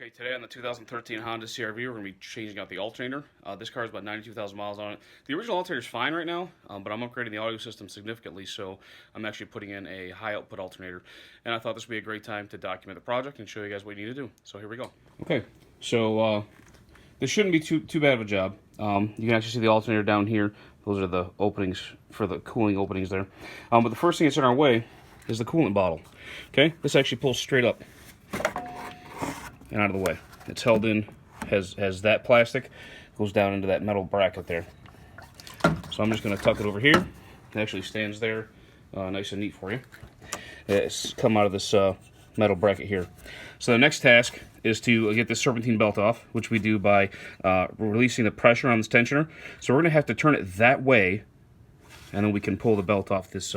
Okay, today on the 2013 Honda CR-V, we're going to be changing out the alternator. This car has about 92,000 miles on it. The original alternator is fine right now, but I'm upgrading the audio system significantly, so I'm actually putting in a high-output alternator. And I thought this would be a great time to document the project and show you guys what you need to do. So here we go. Okay, so this shouldn't be too bad of a job. You can actually see the alternator down here. Those are the openings for the cooling openings there. But the first thing that's in our way is the coolant bottle. Okay, this actually pulls straight up and out of the way. It's held in, has that plastic, goes down into that metal bracket there. So I'm just going to tuck it over here. It actually stands there nice and neat for you. It's come out of this metal bracket here. So the next task is to get this serpentine belt off, which we do by releasing the pressure on this tensioner. So we're going to have to turn it that way, and then we can pull the belt off this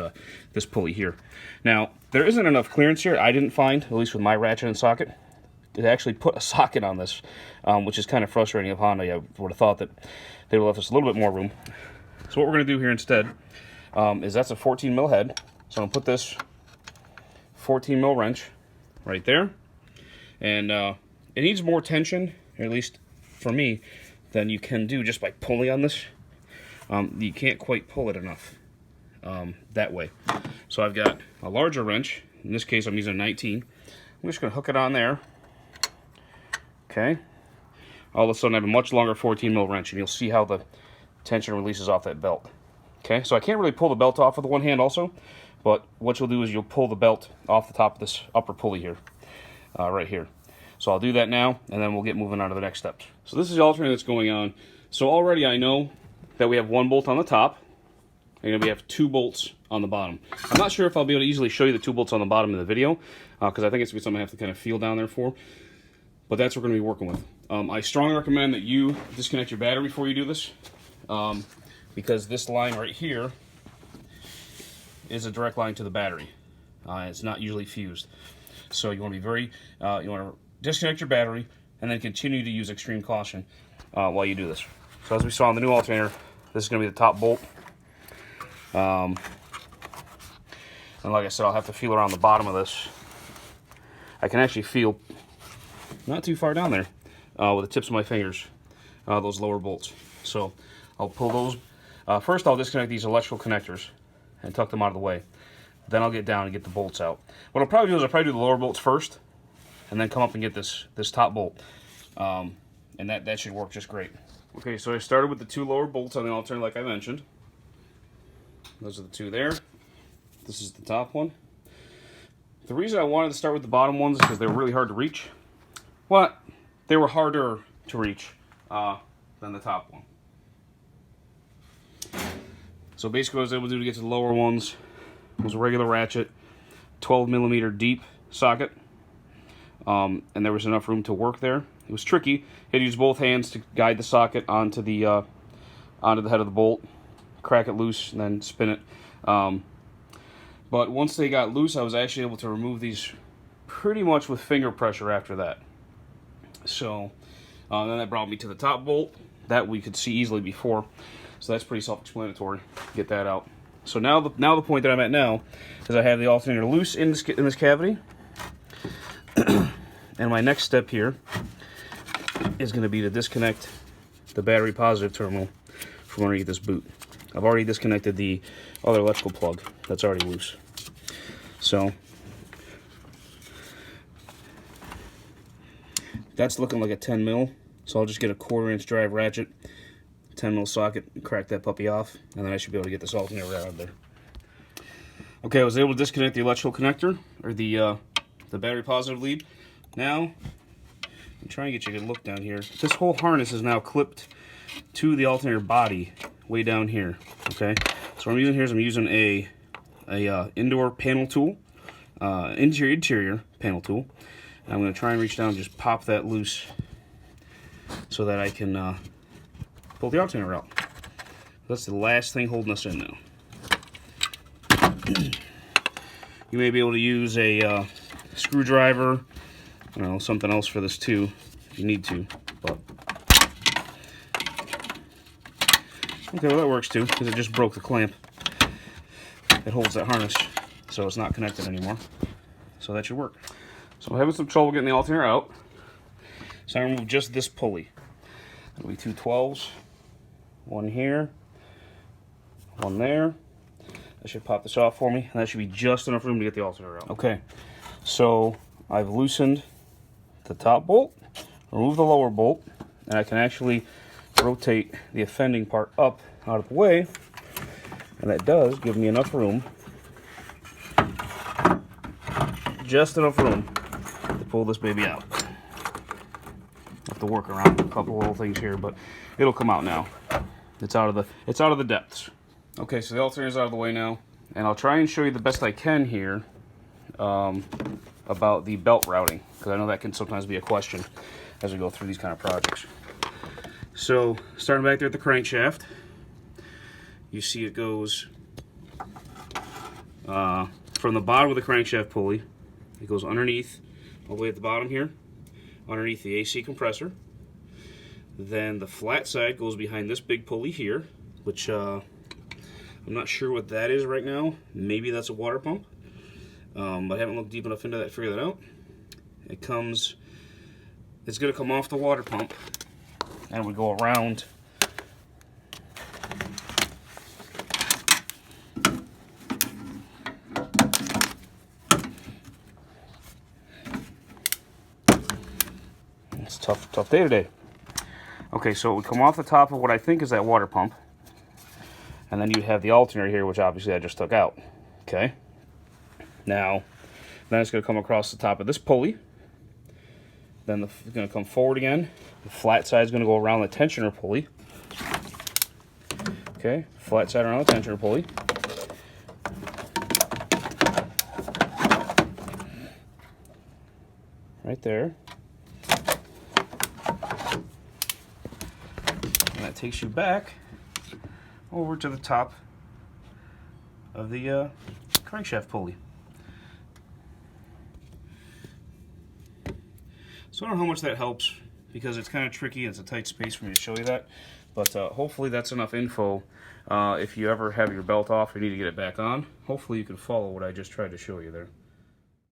this pulley here. Now, there isn't enough clearance here, I didn't find, at least with my ratchet and socket, to actually put a socket on this, which is kind of frustrating of Honda. I would have thought that they would have left us a little bit more room. So what we're going to do here instead is that's a 14 mil head. So I'm going to put this 14 mil wrench right there. And it needs more tension, or at least for me, than you can do just by pulling on this. You can't quite pull it enough that way. So I've got a larger wrench. In this case, I'm using a 19. I'm just going to hook it on there. Okay. All of a sudden, I have a much longer 14 mil wrench, and you'll see how the tension releases off that belt. Okay, so I can't really pull the belt off with one hand also, but what you'll do is you'll pull the belt off the top of this upper pulley here, right here. So I'll do that now, and then we'll get moving on to the next steps. So this is the alternator that's going on. So already I know that we have one bolt on the top, and we have two bolts on the bottom. I'm not sure if I'll be able to easily show you the two bolts on the bottom in the video, because I think it's going to be something I have to kind of feel down there for. But that's what we're going to be working with. I strongly recommend that you disconnect your battery before you do this, because this line right here is a direct line to the battery. It's not usually fused. So you want to be very, you want to disconnect your battery and then continue to use extreme caution while you do this. So as we saw on the new alternator, this is going to be the top bolt. And like I said, I'll have to feel around the bottom of this. I can actually feel not too far down there with the tips of my fingers, those lower bolts. So I'll pull those. First I'll disconnect these electrical connectors and tuck them out of the way. Then I'll get down and get the bolts out. What I'll probably do is I'll probably do the lower bolts first and then come up and get this top bolt. And that should work just great. Okay, so I started with the two lower bolts on the alternator like I mentioned. Those are the two there. This is the top one. The reason I wanted to start with the bottom ones is because they were really hard to reach. Well, they were harder to reach than the top one. So basically what I was able to do to get to the lower ones was a regular ratchet, 12 millimeter deep socket, and there was enough room to work there. It was tricky. You had to use both hands to guide the socket onto the head of the bolt, crack it loose, and then spin it. But once they got loose, I was actually able to remove these pretty much with finger pressure after that. So then that brought me to the top bolt that we could see easily before. So that's pretty self-explanatory. Get that out. So now the point that I'm at now is I have the alternator loose in this cavity. And my next step here is going to be to disconnect the battery positive terminal from underneath this boot. I've already disconnected the other electrical plug that's already loose. So that's looking like a 10 mil. So I'll just get a 1/4 inch drive ratchet, 10 mil socket, and crack that puppy off, and then I should be able to get this alternator out of there. Okay, I was able to disconnect the electrical connector, or the battery positive lead. Now, I'm trying to get you a good look down here. This whole harness is now clipped to the alternator body way down here. Okay, so what I'm using here is I'm using a indoor panel tool, interior panel tool. And I'm going to try and reach down and just pop that loose so that I can pull the alternator out. That's the last thing holding us in now. You may be able to use a screwdriver, something else for this too, if you need to. But okay, well that works too, because it just broke the clamp that holds that harness, so it's not connected anymore. So that should work. So I'm having some trouble getting the alternator out. So I remove just this pulley. It'll be 2 12s, one here, one there. That should pop this off for me, and that should be just enough room to get the alternator out. Okay, so I've loosened the top bolt, remove the lower bolt, and I can actually rotate the offending part up out of the way, and that does give me enough room, just enough room to pull this baby out. I have to work around a couple little things here, but it'll come out now. It's out of the depths. Okay, so the alternator's out of the way now, and I'll try and show you the best I can here about the belt routing, because I know that can sometimes be a question as we go through these kind of projects. So, starting back there at the crankshaft, you see it goes from the bottom of the crankshaft pulley, it goes underneath, all the way at the bottom here, underneath the AC compressor. Then the flat side goes behind this big pulley here, which I'm not sure what that is right now. Maybe that's a water pump, but I haven't looked deep enough into that to figure that out. It's going to come off the water pump, and we go around it's tough day today. Okay, so it would come off the top of what I think is that water pump, and then you'd have the alternator here, which obviously I just took out. Okay, now then it's going to come across the top of this pulley. Then it's going to come forward again. The flat side is going to go around the tensioner pulley. Okay, flat side around the tensioner pulley. Right there. And that takes you back over to the top of the crankshaft pulley. So I don't know how much that helps, because it's kind of tricky. It's a tight space for me to show you that. But hopefully that's enough info. If you ever have your belt off or need to get it back on, hopefully you can follow what I just tried to show you there.